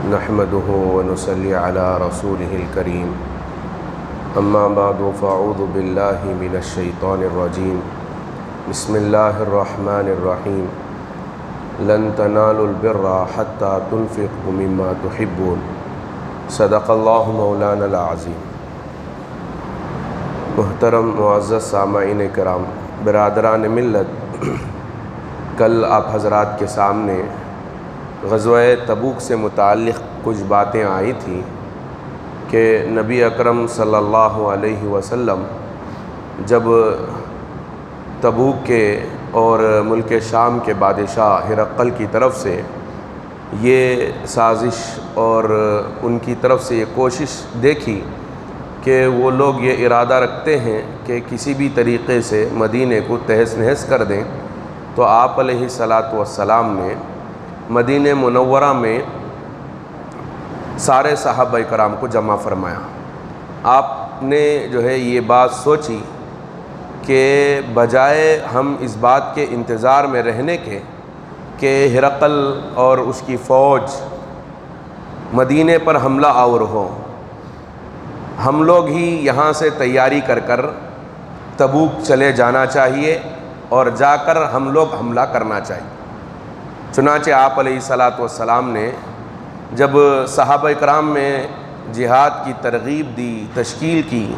نحمده ونصلي على رسوله الكريم اما بعد فاعوذ بالله من الشيطان الرجيم بسم الله الرحمن الرحيم لن تنالوا البر حتى تنفقوا مما تحبون صدق الله مولانا العظيم۔ محترم معزز سامعین کرام، برادران ملت، کل آپ حضرات کے سامنے غزوہ تبوک سے متعلق کچھ باتیں آئی تھیں کہ نبی اکرم صلی اللہ علیہ وسلم جب تبوک کے اور ملک شام کے بادشاہ ہرقل کی طرف سے یہ سازش اور ان کی طرف سے یہ کوشش دیکھی کہ وہ لوگ یہ ارادہ رکھتے ہیں کہ کسی بھی طریقے سے مدینے کو تہس نہس کر دیں، تو آپ علیہ الصلاۃ والسلام نے مدینہ منورہ میں سارے صحابہ کرام کو جمع فرمایا۔ آپ نے جو ہے یہ بات سوچی کہ بجائے ہم اس بات کے انتظار میں رہنے کے کہ ہرقل اور اس کی فوج مدینے پر حملہ آور ہو، ہم لوگ ہی یہاں سے تیاری کر کر تبوک چلے جانا چاہیے اور جا کر ہم لوگ حملہ کرنا چاہیے۔ چنانچہ آپ علیہ الصلاۃ والسلام نے جب صحابہ کرام میں جہاد کی ترغیب دی، تشکیل کی،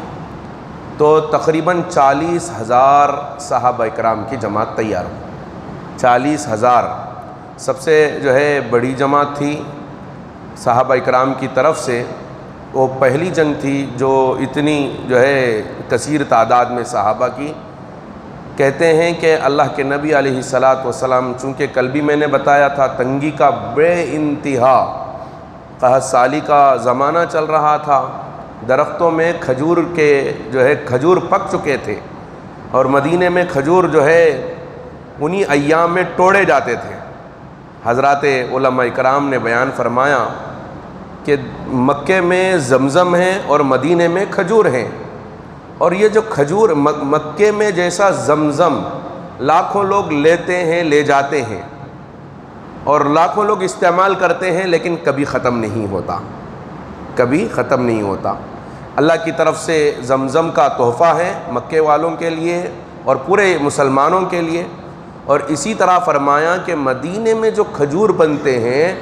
تو تقریباً 40,000 صحابہ کرام کی جماعت تیار ہو۔ 40,000 سب سے جو ہے بڑی جماعت تھی صحابہ کرام کی طرف سے۔ وہ پہلی جنگ تھی جو اتنی جو ہے کثیر تعداد میں صحابہ کی۔ کہتے ہیں کہ اللہ کے نبی علیہ الصلاۃ والسلام، چونکہ کل بھی میں نے بتایا تھا تنگی کا بے انتہا قحط سالی کا زمانہ چل رہا تھا، درختوں میں کھجور کے جو ہے کھجور پک چکے تھے اور مدینے میں کھجور جو ہے انہی ایام میں توڑے جاتے تھے۔ حضرات علماء کرام نے بیان فرمایا کہ مکے میں زمزم ہے اور مدینے میں کھجور ہیں، اور یہ جو کھجور مکے میں جیسا زمزم لاکھوں لوگ لیتے ہیں، لے جاتے ہیں اور لاکھوں لوگ استعمال کرتے ہیں، لیکن کبھی ختم نہیں ہوتا، کبھی ختم نہیں ہوتا۔ اللہ کی طرف سے زمزم کا تحفہ ہے مکے والوں کے لیے اور پورے مسلمانوں کے لیے۔ اور اسی طرح فرمایا کہ مدینے میں جو کھجور بنتے ہیں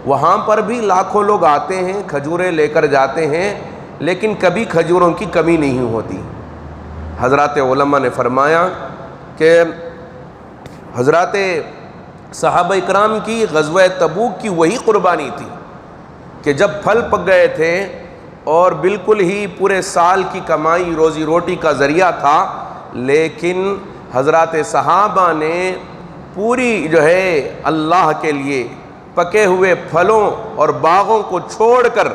وہاں پر بھی لاکھوں لوگ آتے ہیں، کھجوریں لے کر جاتے ہیں، لیکن کبھی کھجوروں کی کمی نہیں ہوتی۔ حضرات علماء نے فرمایا کہ حضرات صحابہ اکرام کی غزوہ تبوک کی وہی قربانی تھی کہ جب پھل پک گئے تھے اور بالکل ہی پورے سال کی کمائی روزی روٹی کا ذریعہ تھا، لیکن حضرات صحابہ نے پوری جو ہے اللہ کے لیے پکے ہوئے پھلوں اور باغوں کو چھوڑ کر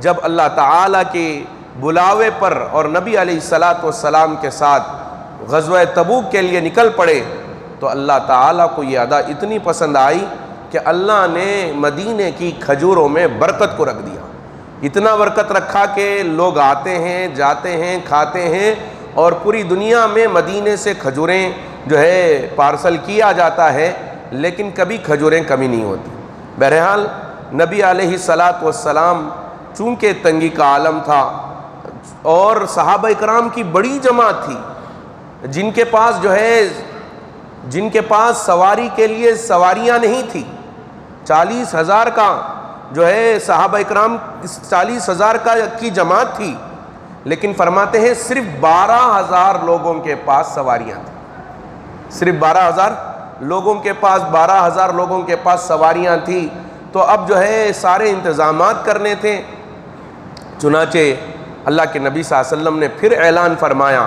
جب اللہ تعالیٰ کے بلاوے پر اور نبی علیہ الصلاۃ والسلام کے ساتھ غزوہ تبوک کے لیے نکل پڑے، تو اللہ تعالیٰ کو یہ ادا اتنی پسند آئی کہ اللہ نے مدینے کی کھجوروں میں برکت کو رکھ دیا۔ اتنا برکت رکھا کہ لوگ آتے ہیں، جاتے ہیں، کھاتے ہیں، اور پوری دنیا میں مدینے سے کھجوریں جو ہے پارسل کیا جاتا ہے، لیکن کبھی کھجوریں کمی نہیں ہوتی۔ بہرحال نبی علیہ الصلاۃ والسلام چونکہ تنگی کا عالم تھا اور صحابہ اکرام کی بڑی جماعت تھی، جن کے پاس سواری کے لیے سواریاں نہیں تھی، 40,000 کا جو ہے صحابہ اکرام 40,000 کی جماعت تھی، لیکن فرماتے ہیں صرف 12,000 لوگوں کے پاس سواریاں تھیں، صرف 12,000 لوگوں کے پاس سواریاں تھیں۔ تو اب جو ہے سارے انتظامات کرنے تھے، چنانچہ اللہ کے نبی صلی اللہ علیہ وسلم نے پھر اعلان فرمایا،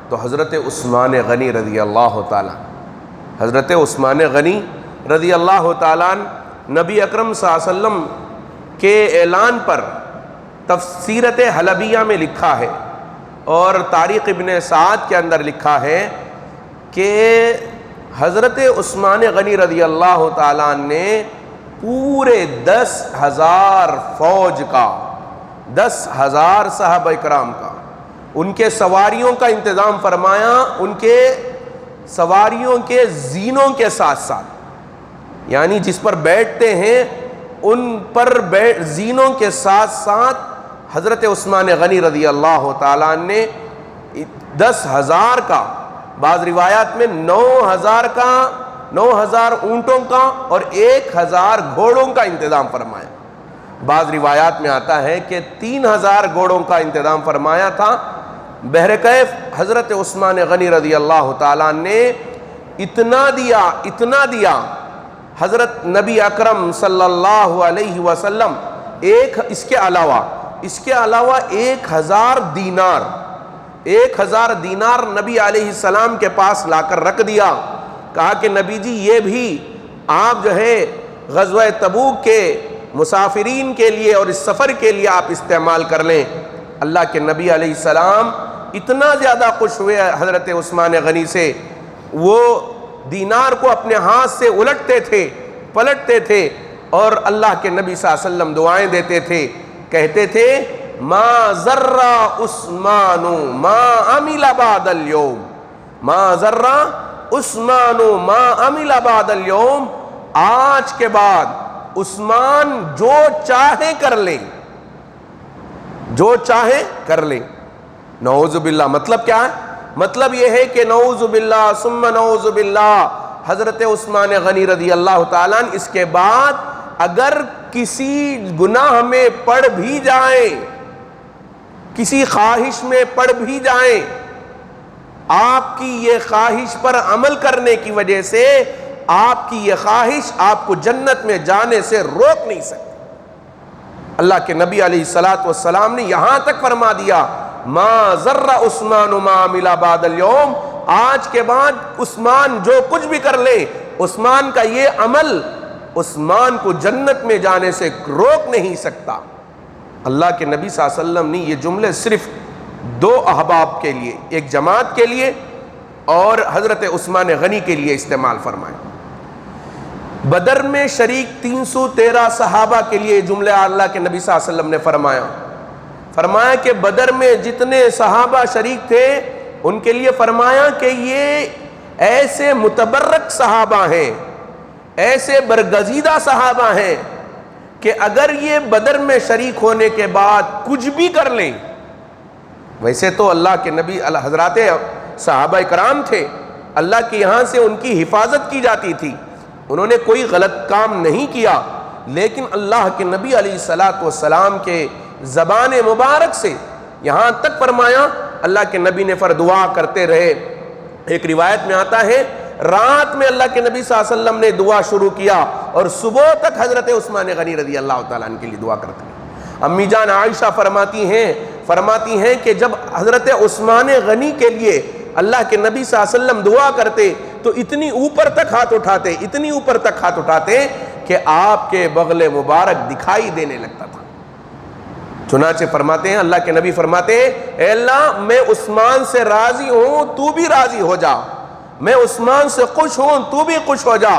تو حضرت عثمان غنی رضی اللہ تعالیٰ نبی اکرم صلی اللہ علیہ وسلم کے اعلان پر تفسیرت حلبیہ میں لکھا ہے اور تاریخ ابن سعد کے اندر لکھا ہے کہ حضرت عثمان غنی رضی اللہ تعالیٰ نے پورے 10,000 فوج کا، 10,000 صحابہ کرام کا، ان کے سواریوں کا انتظام فرمایا، ان کے سواریوں کے زینوں کے ساتھ ساتھ، یعنی جس پر بیٹھتے ہیں ان پر زینوں کے ساتھ ساتھ حضرت عثمان غنی رضی اللہ تعالیٰ نے 10,000 کا، بعض روایات میں 9,000 کا، 9,000 اونٹوں کا اور 1,000 گھوڑوں کا انتظام فرمایا۔ بعض روایات میں آتا ہے کہ 3,000 گھوڑوں کا انتظام فرمایا تھا۔ بہرکیف حضرت عثمان غنی رضی اللہ تعالیٰ نے اتنا دیا حضرت نبی اکرم صلی اللہ علیہ وسلم اس کے علاوہ 1,000 دینار نبی علیہ السلام کے پاس لا کر رکھ دیا۔ کہا کہ نبی جی یہ بھی آپ جو ہے غزوہ تبوک کے مسافرین کے لیے اور اس سفر کے لیے آپ استعمال کر لیں۔ اللہ کے نبی علیہ السلام اتنا زیادہ خوش ہوئے حضرت عثمان غنی سے، وہ دینار کو اپنے ہاتھ سے الٹتے تھے، پلٹتے تھے، اور اللہ کے نبی صلی اللہ علیہ وسلم دعائیں دیتے تھے، کہتے تھے ما ذر عثمان ما عمل بعد اليوم، ما ذر عثمان ما عمل بعد اليوم، آج کے بعد عثمان جو چاہے کر لے، جو چاہے کر لے۔ نعوذ باللہ، مطلب کیا ہے؟ مطلب یہ ہے کہ نعوذ باللہ ثم نعوذ باللہ حضرت عثمان غنی رضی اللہ تعالیٰ اس کے بعد اگر کسی گناہ میں پڑ بھی جائیں، کسی خواہش میں پڑ بھی جائیں، آپ کی یہ خواہش پر عمل کرنے کی وجہ سے آپ کی یہ خواہش آپ کو جنت میں جانے سے روک نہیں سکتی۔ اللہ کے نبی علیہ السلام نے یہاں تک فرما دیا ما ذر عثمان ما عمل بعد اليوم، آج کے بعد عثمان جو کچھ بھی کر لے، عثمان کا یہ عمل عثمان کو جنت میں جانے سے روک نہیں سکتا۔ اللہ کے نبی صلی اللہ علیہ وسلم نے یہ جملے صرف 2 احباب کے لیے، ایک جماعت کے لیے اور حضرت عثمان غنی کے لیے استعمال فرمائے۔ بدر میں شریک 313 صحابہ کے لیے جملہ اللہ کے نبی صلی اللہ علیہ وسلم نے فرمایا کہ بدر میں جتنے صحابہ شریک تھے ان کے لیے فرمایا کہ یہ ایسے متبرک صحابہ ہیں، ایسے برگزیدہ صحابہ ہیں کہ اگر یہ بدر میں شریک ہونے کے بعد کچھ بھی کر لیں، ویسے تو اللہ کے نبی حضرات صحابہ کرام تھے، اللہ کے یہاں سے ان کی حفاظت کی جاتی تھی، انہوں نے کوئی غلط کام نہیں کیا، لیکن اللہ کے نبی علیہ السلام کے زبان مبارک سے یہاں تک فرمایا، اللہ کے نبی نے دعا کرتے رہے۔ ایک روایت میں آتا ہے رات میں اللہ کے نبی صلی اللہ علیہ وسلم نے دعا شروع کیا اور صبح تک حضرت عثمان غنی رضی اللہ تعالیٰ عنہ کے لیے دعا کرتے ہیں۔ امی جان عائشہ فرماتی ہیں کہ جب حضرت عثمان غنی کے لیے اللہ کے نبی صلی اللہ علیہ وسلم دعا کرتے تو اتنی اوپر تک ہاتھ اٹھاتے کہ آپ کے بغل مبارک دکھائی دینے لگتا تھا۔ چنانچہ فرماتے ہیں، اللہ کے نبی فرماتے ہیں اے اللہ میں عثمان سے راضی ہوں تو بھی راضی ہو جا، میں عثمان سے خوش ہوں تو بھی خوش ہو جا،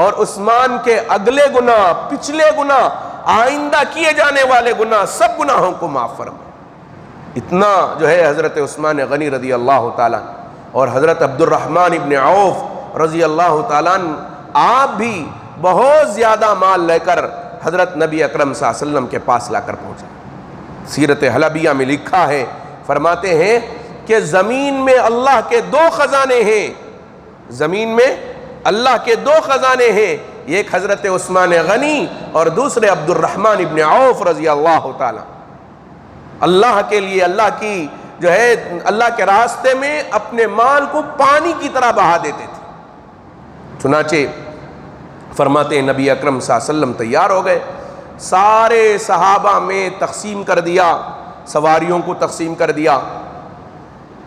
اور عثمان کے اگلے گناہ، پچھلے گناہ، آئندہ کیے جانے والے گناہ، سب گناہوں کو معاف فرما۔ اتنا جو ہے حضرت عثمان غنی رضی اللہ تعالیٰ اور حضرت عبد الرحمن ابن عوف رضی اللہ تعالیٰ آپ بھی بہت زیادہ مال لے کر حضرت نبی اکرم صلی اللہ علیہ وسلم کے پاس لا کر پہنچے۔ سیرت حلبیہ میں لکھا ہے، فرماتے ہیں کہ زمین میں اللہ کے 2 خزانے ہیں، زمین میں اللہ کے 2 خزانے ہیں، ایک حضرت عثمان غنی اور دوسرے عبد الرحمن ابن عوف رضی اللہ تعالیٰ۔ اللہ کے لیے، اللہ کی جو ہے اللہ کے راستے میں اپنے مال کو پانی کی طرح بہا دیتے تھے۔ چنانچہ فرماتے ہیں نبی اکرم صلی اللہ علیہ وسلم تیار ہو گئے، سارے صحابہ میں تقسیم کر دیا، سواریوں کو تقسیم کر دیا۔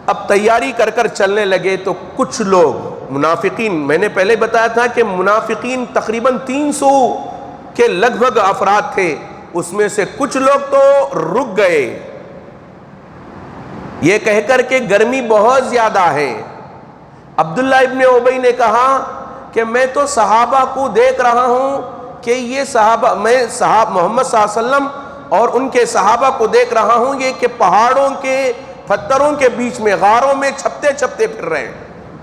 اب تیاری کر کر چلنے لگے تو کچھ لوگ منافقین، میں نے پہلے بتایا تھا کہ منافقین تقریباً 300 کے لگ بھگ افراد تھے، اس میں سے کچھ لوگ تو رک گئے یہ کہہ کر کہ گرمی بہت زیادہ ہے۔ عبداللہ ابن ابی نے کہا کہ میں تو صحابہ کو دیکھ رہا ہوں کہ یہ صحابہ، میں محمد صلی اللہ علیہ وسلم اور ان کے صحابہ کو دیکھ رہا ہوں یہ کہ پہاڑوں کے پتھروں کے بیچ میں، غاروں میں چھپتے چھپتے پھر رہے ہیں۔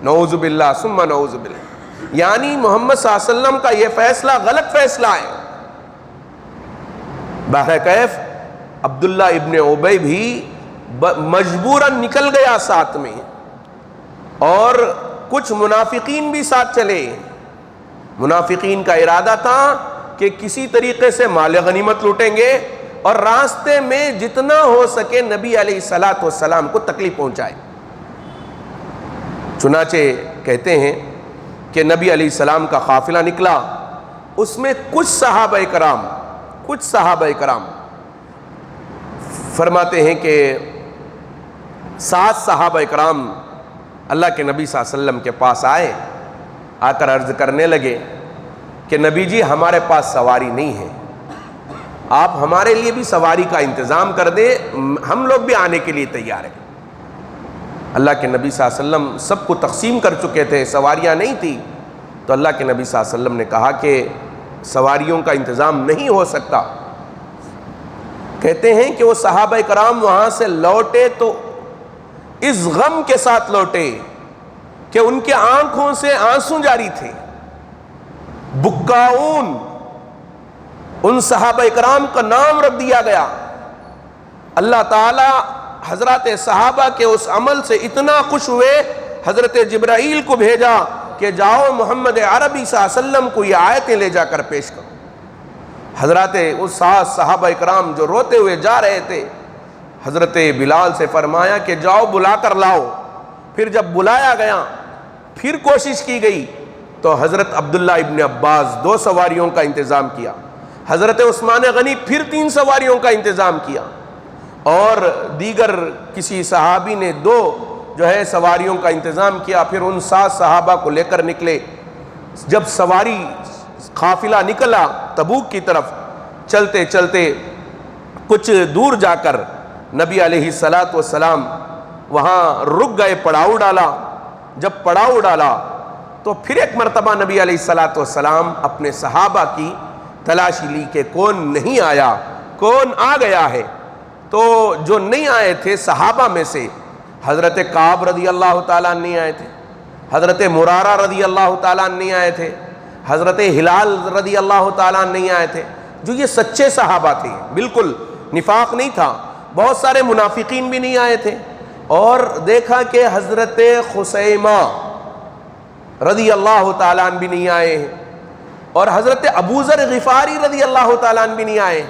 نعوذ باللہ ثم نعوذ باللہ، یعنی محمد صلی اللہ علیہ وسلم کا یہ فیصلہ غلط فیصلہ ہے۔ بہر کیف عبداللہ ابن ابی بھی مجبوراً نکل گیا ساتھ میں، اور کچھ منافقین بھی ساتھ چلے۔ منافقین کا ارادہ تھا کہ کسی طریقے سے مال غنیمت لوٹیں گے اور راستے میں جتنا ہو سکے نبی علیہ الصلاۃ والسلام کو تکلیف پہنچائے۔ چنانچہ کہتے ہیں کہ نبی علیہ السلام کا قافلہ نکلا، اس میں کچھ صحابہ کرام فرماتے ہیں کہ 7 صحابہ کرام اللہ کے نبی صلی اللہ علیہ وسلم کے پاس آئے، آ کر عرض کرنے لگے کہ نبی جی ہمارے پاس سواری نہیں ہے، آپ ہمارے لیے بھی سواری کا انتظام کر دیں، ہم لوگ بھی آنے کے لیے تیار ہیں۔ اللہ کے نبی صلی اللہ علیہ وسلم سب کو تقسیم کر چکے تھے، سواریاں نہیں تھی، تو اللہ کے نبی صلی اللہ علیہ وسلم نے کہا کہ سواریوں کا انتظام نہیں ہو سکتا۔ کہتے ہیں کہ وہ صحابہ کرام وہاں سے لوٹے تو اس غم کے ساتھ لوٹے کہ ان کے آنکھوں سے آنسو جاری تھے۔ بکاؤن، ان صحابہ کرام کا نام رکھ دیا گیا۔ اللہ تعالی حضرات صحابہ کے اس عمل سے اتنا خوش ہوئے، حضرت جبرائیل کو بھیجا کہ جاؤ محمد عربی صلی اللہ علیہ وسلم کو یہ آیتیں لے جا کر پیش کرو۔ حضرات اس 7 صحابہ کرام جو روتے ہوئے جا رہے تھے، حضرت بلال سے فرمایا کہ جاؤ بلا کر لاؤ۔ پھر جب بلایا گیا، پھر کوشش کی گئی تو حضرت عبداللہ ابن عباس 2 سواریوں کا انتظام کیا، حضرت عثمان غنی پھر 3 سواریوں کا انتظام کیا، اور دیگر کسی صحابی نے 2 سواریوں کا انتظام کیا۔ پھر ان 7 صحابہ کو لے کر نکلے۔ جب سواری قافلہ نکلا تبوک کی طرف، چلتے چلتے کچھ دور جا کر نبی علیہ الصلاۃ والسلام وہاں رک گئے، پڑاؤ ڈالا۔ جب پڑاؤ ڈالا تو پھر ایک مرتبہ نبی علیہ الصلاۃ والسلام اپنے صحابہ کی تلاشی لی کہ کون نہیں آیا، کون آ گیا ہے۔ تو جو نہیں آئے تھے صحابہ میں سے حضرت کعب رضی اللہ تعالیٰ نہیں آئے تھے، حضرت مرارہ رضی اللہ تعالیٰ نہیں آئے تھے، حضرت ہلال رضی اللہ تعالیٰ نہیں آئے تھے، جو یہ سچے صحابہ تھے، بالکل نفاق نہیں تھا۔ بہت سارے منافقین بھی نہیں آئے تھے، اور دیکھا کہ حضرت خثیمہ رضی اللہ تعالیٰ بھی نہیں آئے ہیں، اور حضرت ابو ذر غفاری رضی اللہ تعالیٰ بھی نہیں آئے۔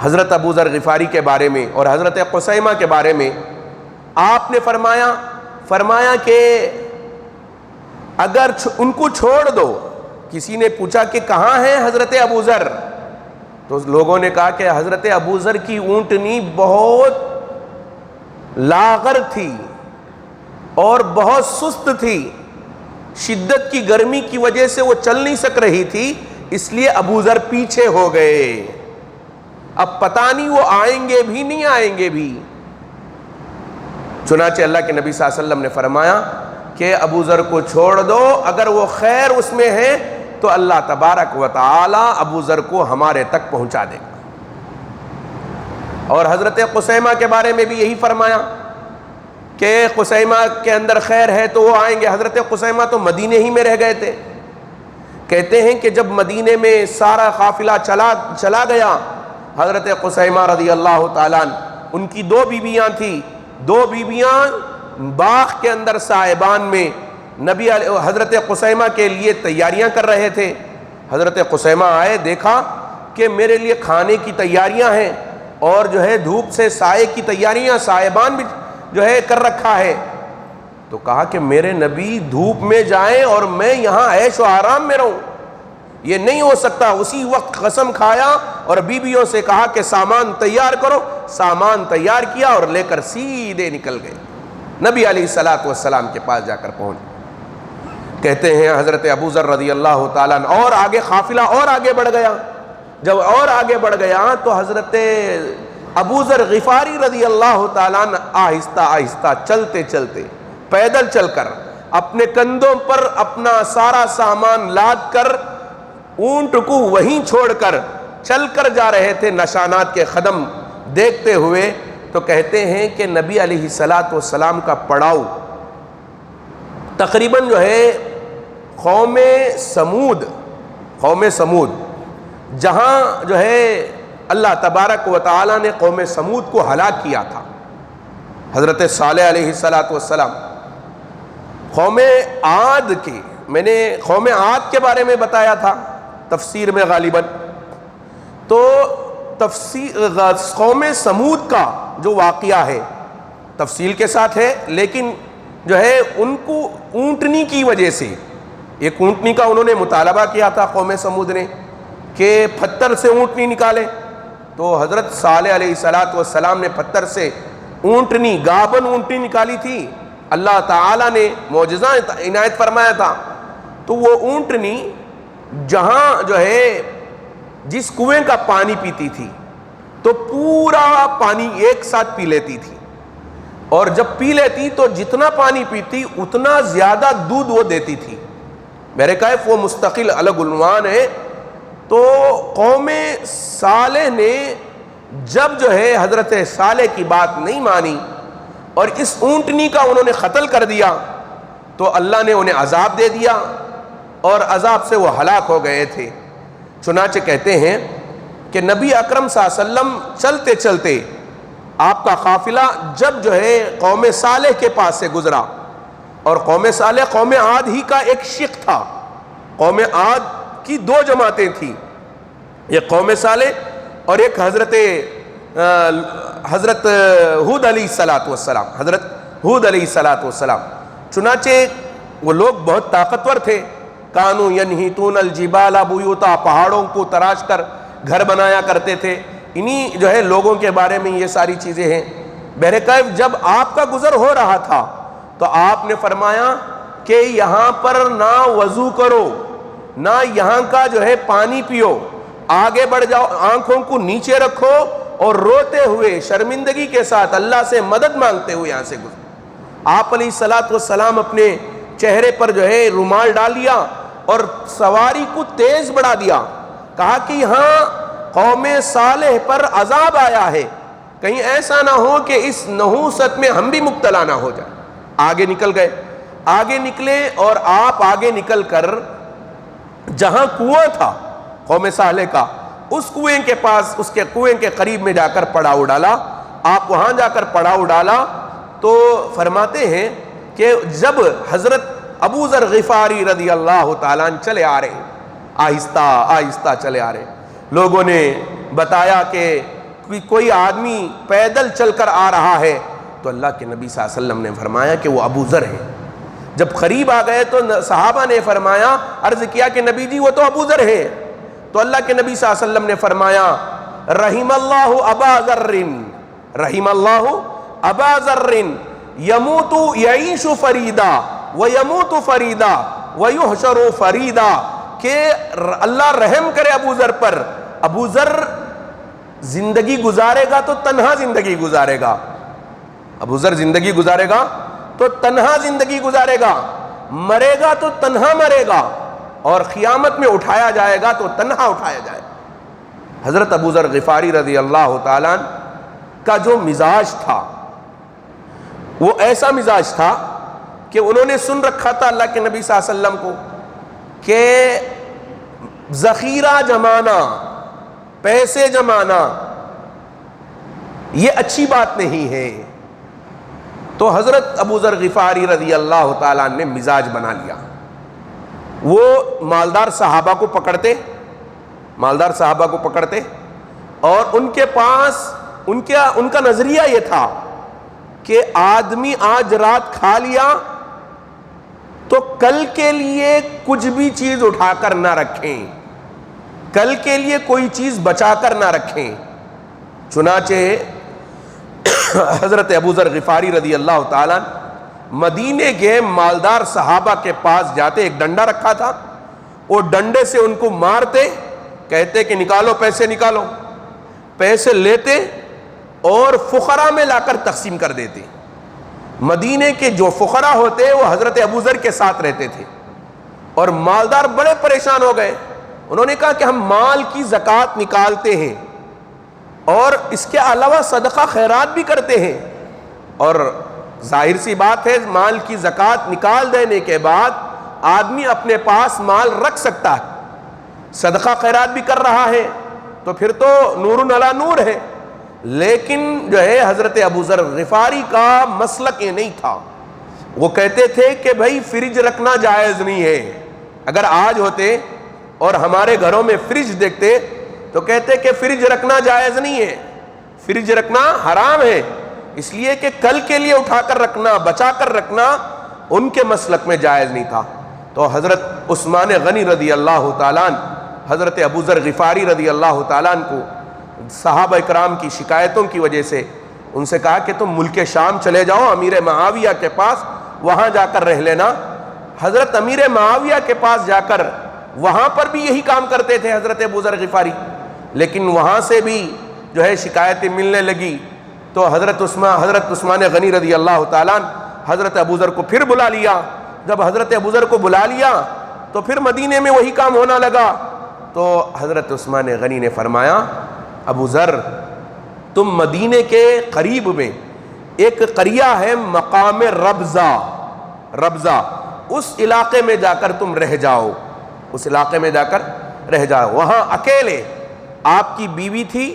حضرت ابو ذر غفاری کے بارے میں اور حضرت خثیمہ کے بارے میں آپ نے فرمایا کہ اگر ان کو چھوڑ دو۔ کسی نے پوچھا کہ کہاں ہیں حضرت ابو ذر، تو لوگوں نے کہا کہ حضرت ابو ذر کی اونٹنی بہت لاغر تھی اور بہت سست تھی، شدت کی گرمی کی وجہ سے وہ چل نہیں سک رہی تھی، اس لیے ابو ذر پیچھے ہو گئے، اب پتہ نہیں وہ آئیں گے بھی نہیں آئیں گے بھی۔ چنانچہ اللہ کے نبی صلی اللہ علیہ وسلم نے فرمایا کہ ابو ذر کو چھوڑ دو، اگر وہ خیر اس میں ہے تو اللہ تبارک و تعالی ابو ذر کو ہمارے تک پہنچا دے گا۔ اور حضرت خثیمہ کے بارے میں بھی یہی فرمایا کہ خثیمہ کے اندر خیر ہے تو وہ آئیں گے۔ حضرت خثیمہ تو مدینے ہی میں رہ گئے تھے۔ کہتے ہیں کہ جب مدینے میں سارا قافلہ چلا گیا، حضرت خثیمہ رضی اللہ تعالیٰ ان کی 2 بیویاں تھیں، 2 بیویاں باغ کے اندر سائبان میں حضرت خثیمہ کے لیے تیاریاں کر رہے تھے۔ حضرت خثیمہ آئے، دیکھا کہ میرے لیے کھانے کی تیاریاں ہیں اور دھوپ سے سائے کی تیاریاں، سائبان بھی کر رکھا ہے۔ تو کہا کہ میرے نبی دھوپ میں جائیں اور میں یہاں عیش و آرام میں رہوں، یہ نہیں ہو سکتا۔ اسی وقت قسم کھایا اور بیویوں سے کہا کہ سامان تیار کرو، سامان تیار کیا اور لے کر سیدھے نکل گئے، نبی علیہ الصلاۃ والسلام کے پاس جا کر پہنچ۔ کہتے ہیں حضرت ابو ذر رضی اللہ تعالیٰ اور آگے قافلہ اور آگے بڑھ گیا۔ جب اور آگے بڑھ گیا تو حضرت ابو ذر غفاری رضی اللہ تعالیٰ آہستہ آہستہ چلتے چلتے، پیدل چل کر، اپنے کندھوں پر اپنا سارا سامان لاد کر، اونٹ کو وہیں چھوڑ کر چل کر جا رہے تھے، نشانات کے قدم دیکھتے ہوئے۔ تو کہتے ہیں کہ نبی علیہ الصلاۃ والسلام کا پڑاؤ تقریباً قوم سمود جہاں اللہ تبارک و تعالیٰ نے قوم سمود کو ہلاک کیا تھا۔ حضرت صالح علیہ السلام قوم عاد کے، میں نے قوم عاد کے بارے میں بتایا تھا تفسیر میں غالباً، تو قوم سمود کا جو واقعہ ہے تفصیل کے ساتھ ہے، لیکن جو ہے ان کو اونٹنی کی وجہ سے، ایک اونٹنی کا انہوں نے مطالبہ کیا تھا قوم سمود نے کہ پتھر سے اونٹنی نکالے، تو حضرت صالح علیہ السلام نے پتھر سے اونٹنی، گابن اونٹنی نکالی تھی، اللہ تعالیٰ نے معجزہ عنایت فرمایا تھا۔ تو وہ اونٹنی جہاں جو ہے جس کنویں کا پانی پیتی تھی تو پورا پانی ایک ساتھ پی لیتی تھی، اور جب پی لیتی تو جتنا پانی پیتی اتنا زیادہ دودھ وہ دیتی تھی۔ میرے کیف وہ مستقل الگ عنوان ہے۔ تو قوم صالح نے جب جو ہے حضرت صالح کی بات نہیں مانی اور اس اونٹنی کا انہوں نے قتل کر دیا، تو اللہ نے انہیں عذاب دے دیا اور عذاب سے وہ ہلاک ہو گئے تھے۔ چنانچہ کہتے ہیں کہ نبی اکرم صلی اللہ علیہ وسلم چلتے چلتے آپ کا قافلہ جب جو ہے قوم صالح کے پاس سے گزرا، اور قوم صالح قوم عاد ہی کا ایک شق تھا، قوم عاد کی دو جماعتیں تھیں، ایک قوم صالح اور ایک حضرت ہود علیہ السلام، حضرت ہود علیہ السلام۔ چنانچہ وہ لوگ بہت طاقتور تھے، کانو ینہیتون الجبال بیوتا، پہاڑوں کو تراش کر گھر بنایا کرتے تھے۔ انہی جو ہے لوگوں کے بارے میں یہ ساری چیزیں ہیں۔ بہرکیف جب آپ کا گزر ہو رہا تھا تو آپ نے فرمایا کہ یہاں پر نہ وضو کرو، نہ یہاں کا جو ہے پانی پیو، آگے بڑھ جاؤ، آنکھوں کو نیچے رکھو اور روتے ہوئے شرمندگی کے ساتھ اللہ سے مدد مانگتے ہوئے یہاں سے گزرو۔ آپ علیہ السلام اپنے چہرے پر جو ہے رومال ڈال لیا اور سواری کو تیز بڑھا دیا، کہا کہ یہاں قوم صالح پر عذاب آیا ہے، کہیں ایسا نہ ہو کہ اس نحوست میں ہم بھی مبتلا نہ ہو جائے۔ آگے نکل گئے، آگے نکلے اور آپ آگے نکل کر جہاں کنواں تھا قوم صالح کا، اس کنویں کے پاس، اس کے کنویں کے قریب میں جا کر پڑاؤ ڈالا۔ آپ وہاں جا کر پڑاؤ ڈالا تو فرماتے ہیں کہ جب حضرت ابو ذر غفاری رضی اللہ تعالیٰ عنہ چلے آ رہے ہیں، آہستہ آہستہ چلے آ رہے ہیں، لوگوں نے بتایا کہ کوئی آدمی پیدل چل کر آ رہا ہے، تو اللہ کے نبی صلی اللہ علیہ وسلم نے فرمایا کہ وہ ابو ذر ہے۔ جب قریب آ گئے تو صحابہ نے فرمایا، عرض کیا کہ نبی جی وہ تو ابو ذر ہے، تو اللہ کے نبی صلی اللہ علیہ وسلم نے فرمایا رحم اللہ ابا ذر، رحم اللہ ابا ذر یموت یعیش فریدا ویموت فریدا ویحشر فریدا، کہ اللہ رحم کرے ابو ذر پر، ابو ذر زندگی گزارے گا تو تنہا زندگی گزارے گا، ابو ذر زندگی گزارے گا تو تنہا زندگی گزارے گا، مرے گا تو تنہا مرے گا، اور قیامت میں اٹھایا جائے گا تو تنہا اٹھایا جائے گا۔ حضرت ابو ذر غفاری رضی اللہ تعالیٰ عنہ کا جو مزاج تھا وہ ایسا مزاج تھا کہ انہوں نے سن رکھا تھا اللہ کے نبی صلی اللہ علیہ وسلم کو کہ ذخیرہ جمانا، پیسے جمانا یہ اچھی بات نہیں ہے، تو حضرت ابو ذر غفاری رضی اللہ تعالیٰ عنہ نے مزاج بنا لیا۔ وہ مالدار صحابہ کو پکڑتے، مالدار صحابہ کو پکڑتے اور ان کے پاس ان کا نظریہ یہ تھا کہ آدمی آج رات کھا لیا تو کل کے لیے کچھ بھی چیز اٹھا کر نہ رکھیں، کل کے لیے کوئی چیز بچا کر نہ رکھیں۔ چنانچہ حضرت ابو ذر غفاری رضی اللہ تعالیٰ مدینے کے مالدار صحابہ کے پاس جاتے، ایک ڈنڈا رکھا تھا، وہ ڈنڈے سے ان کو مارتے، کہتے کہ نکالو پیسے، نکالو پیسے، لیتے اور فقراء میں لا کر تقسیم کر دیتے۔ مدینے کے جو فقراء ہوتے وہ حضرت ابو ذر کے ساتھ رہتے تھے، اور مالدار بڑے پریشان ہو گئے، انہوں نے کہا کہ ہم مال کی زکوٰۃ نکالتے ہیں اور اس کے علاوہ صدقہ خیرات بھی کرتے ہیں، اور ظاہر سی بات ہے مال کی زکوٰۃ نکال دینے کے بعد آدمی اپنے پاس مال رکھ سکتا ہے، صدقہ خیرات بھی کر رہا ہے، تو پھر تو نور علی نور ہے. لیکن جو ہے حضرت ابو ذر غفاری کا مسلک یہ نہیں تھا. وہ کہتے تھے کہ بھائی فریج رکھنا جائز نہیں ہے. اگر آج ہوتے اور ہمارے گھروں میں فریج دیکھتے تو کہتے کہ فریج رکھنا جائز نہیں ہے, فریج رکھنا حرام ہے, اس لیے کہ کل کے لیے اٹھا کر رکھنا, بچا کر رکھنا ان کے مسلک میں جائز نہیں تھا. تو حضرت عثمان غنی رضی اللہ تعالیٰ عنہ, حضرت ابو ذر غفاری رضی اللہ تعالیٰ عنہ کو صحابہ اکرام کی شکایتوں کی وجہ سے ان سے کہا کہ تم ملک شام چلے جاؤ امیر معاویہ کے پاس, وہاں جا کر رہ لینا. حضرت امیر معاویہ کے پاس جا کر وہاں پر بھی یہی کام کرتے تھے حضرت ابو ذر غفاری, لیکن وہاں سے بھی جو ہے شکایتیں ملنے لگی. تو حضرت عثمان غنی رضی اللہ تعالیٰ عنہ حضرت ابو ذر کو پھر بلا لیا. جب حضرت ابو ذر کو بلا لیا تو پھر مدینے میں وہی کام ہونا لگا. تو حضرت عثمان غنی نے فرمایا, ابو ذر تم مدینے کے قریب میں ایک قریہ ہے مقام ربضہ, اس علاقے میں جا کر تم رہ جاؤ, اس علاقے میں جا کر رہ جاؤ. وہاں اکیلے آپ کی بیوی تھی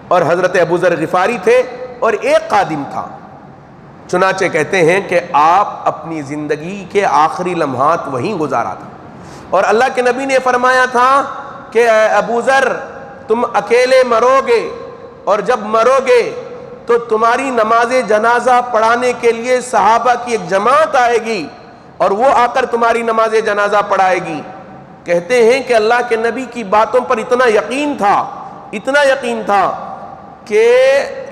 اور حضرت ابو ذر غفاری تھے اور ایک خادم تھا. چنانچہ کہتے ہیں کہ آپ اپنی زندگی کے آخری لمحات وہیں گزارا تھا. اور اللہ کے نبی نے فرمایا تھا کہ ابو ذر تم اکیلے مرو گے, اور جب مرو گے تو تمہاری نماز جنازہ پڑھانے کے لیے صحابہ کی ایک جماعت آئے گی اور وہ آ کر تمہاری نماز جنازہ پڑھائے گی. کہتے ہیں کہ اللہ کے نبی کی باتوں پر اتنا یقین تھا کہ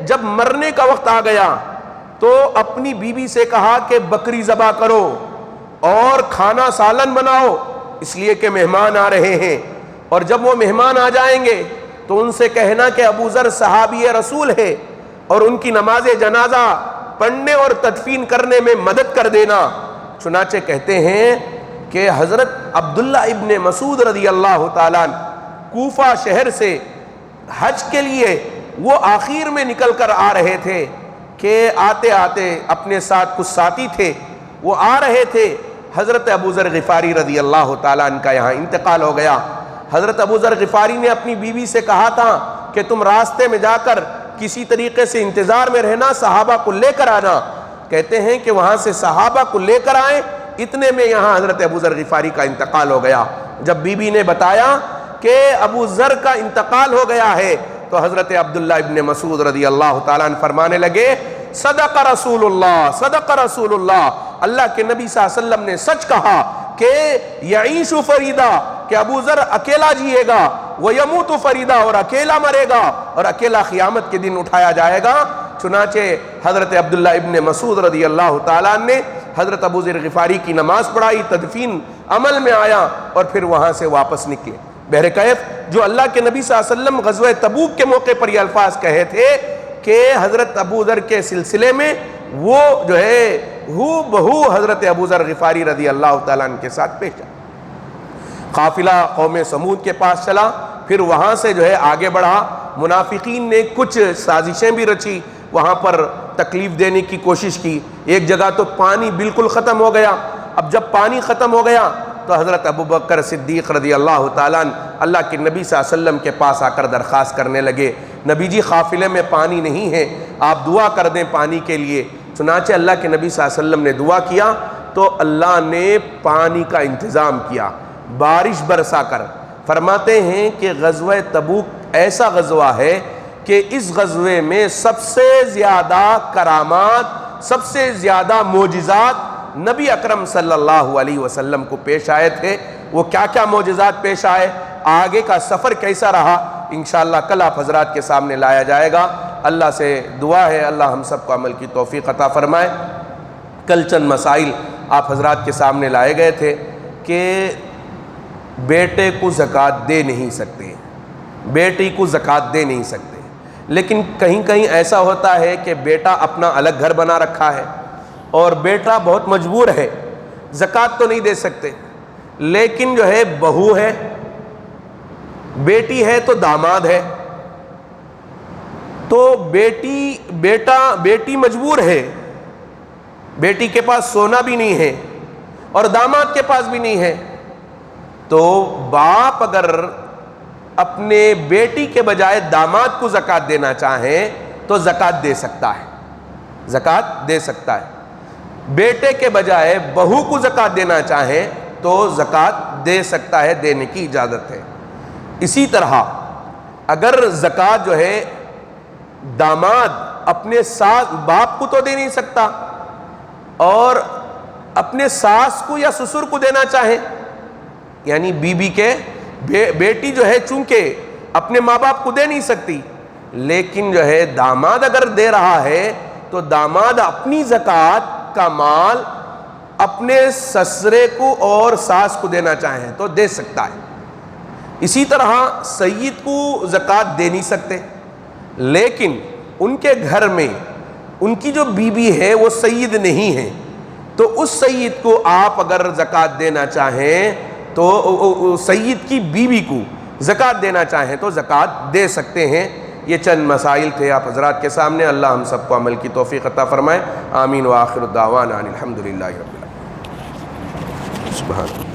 جب مرنے کا وقت آ گیا تو اپنی بیوی سے کہا کہ بکری ذبح کرو اور کھانا سالن بناؤ, اس لیے کہ مہمان آ رہے ہیں. اور جب وہ مہمان آ جائیں گے تو ان سے کہنا کہ ابو ذر صحابی رسول ہے اور ان کی نماز جنازہ پڑھنے اور تدفین کرنے میں مدد کر دینا. چنانچہ کہتے ہیں کہ حضرت عبداللہ ابن مسعود رضی اللہ تعالیٰ عنہ کوفہ شہر سے حج کے لیے وہ آخر میں نکل کر آ رہے تھے کہ آتے آتے اپنے ساتھ کچھ ساتھی تھے, وہ آ رہے تھے. حضرت ابو ذر غفاری رضی اللہ تعالیٰ عنہ کا یہاں انتقال ہو گیا. حضرت ابو ذر غفاری نے اپنی بیوی سے کہا تھا کہ تم راستے میں جا کر کسی طریقے سے انتظار میں رہنا, صحابہ کو لے کر آنا. کہتے ہیں کہ وہاں سے صحابہ کو لے کر آئے, اتنے میں یہاں حضرت ابو ذر غفاری کا انتقال ہو گیا. جب بیوی نے بتایا کہ ابو ذر کا انتقال ہو گیا ہے تو حضرت عبداللہ ابن مسعود رضی اللہ تعالیٰ عنہ فرمانے لگے, صدق رسول اللہ, اللہ کے نبی صلی اللہ علیہ وسلم نے سچ کہا کہ یعیش فریدا, کہ ابو ذر اکیلا جیے گا, ویموت فریدا, اور اکیلا مرے گا, اور اکیلا قیامت کے دن اٹھایا جائے گا. چنانچہ حضرت عبداللہ ابن مسعود رضی اللہ تعالیٰ عنہ نے حضرت ابو ذر غفاری کی نماز پڑھائی, تدفین عمل میں آیا اور پھر وہاں سے واپس نکلے. بہرکیف جو اللہ کے نبی صلی اللہ علیہ وسلم غزوہ تبوک کے موقع پر یہ الفاظ کہے تھے کہ حضرت ابو ذر کے سلسلے میں وہ جو ہے ہو بہو حضرت ابو ذر غفاری رضی اللہ تعالیٰ عنہ کے ساتھ پیش آیا. قافلہ قوم سمود کے پاس چلا, پھر وہاں سے جو ہے آگے بڑھا. منافقین نے کچھ سازشیں بھی رچی, وہاں پر تکلیف دینے کی کوشش کی. ایک جگہ تو پانی بالکل ختم ہو گیا. اب جب پانی ختم ہو گیا تو حضرت ابو بکر صدیق رضی اللہ تعالیٰ عنہ اللہ کے نبی صلی اللہ علیہ وسلم کے پاس آ کر درخواست کرنے لگے, نبی جی قافلے میں پانی نہیں ہے, آپ دعا کر دیں پانی کے لیے. چنانچہ اللہ کے نبی صلی اللہ علیہ وسلم نے دعا کیا تو اللہ نے پانی کا انتظام کیا, بارش برسا کر. فرماتے ہیں کہ غزوہ تبوک ایسا غزوہ ہے کہ اس غزوے میں سب سے زیادہ کرامات, سب سے زیادہ معجزات نبی اکرم صلی اللہ علیہ وسلم کو پیش آئے تھے. وہ کیا کیا معجزات پیش آئے, آگے کا سفر کیسا رہا, انشاءاللہ کل آپ حضرات کے سامنے لایا جائے گا. اللہ سے دعا ہے اللہ ہم سب کو عمل کی توفیق عطا فرمائے. کل چند مسائل آپ حضرات کے سامنے لائے گئے تھے کہ بیٹے کو زکوٰۃ دے نہیں سکتے, بیٹی کو زکوٰۃ دے نہیں سکتے, لیکن کہیں کہیں ایسا ہوتا ہے کہ بیٹا اپنا الگ گھر بنا رکھا ہے اور بیٹا بہت مجبور ہے, زکوٰۃ تو نہیں دے سکتے, لیکن جو ہے بہو ہے, بیٹی ہے تو داماد ہے, تو بیٹی مجبور ہے, بیٹی کے پاس سونا بھی نہیں ہے اور داماد کے پاس بھی نہیں ہے. تو باپ اگر اپنے بیٹی کے بجائے داماد کو زکوٰۃ دینا چاہیں تو زکوٰۃ دے سکتا ہے، زکوٰۃ دے سکتا ہے۔ بیٹے کے بجائے بہو کو زکوٰۃ دینا چاہیں تو زکوٰۃ دے سکتا ہے، دینے کی اجازت ہے۔ اسی طرح اگر زکوٰۃ جو ہے داماد اپنے ساس باپ کو تو دے نہیں سکتا اور اپنے ساس کو یا سسر کو دینا چاہیں، یعنی بیوی کے بیٹی جو ہے چونکہ اپنے ماں باپ کو دے نہیں سکتی، لیکن جو ہے داماد اگر دے رہا ہے تو داماد اپنی زکوٰۃ کا مال اپنے سسرے کو اور ساس کو دینا چاہیں تو دے سکتا ہے۔ اسی طرح سید کو زکوٰۃ دے نہیں سکتے، لیکن ان کے گھر میں ان کی جو بیوی ہے وہ سید نہیں ہے، تو اس سید کو آپ اگر زکوٰۃ دینا چاہیں تو سید کی بیوی کو زکوٰۃ دینا چاہیں تو زکوٰۃ دے سکتے ہیں۔ یہ چند مسائل تھے آپ حضرات کے سامنے، اللہ ہم سب کو عمل کی توفیق عطا فرمائے، آمین وآخر الدعوانا ان الحمدللہ رب العالمین۔ سبحان اللہ۔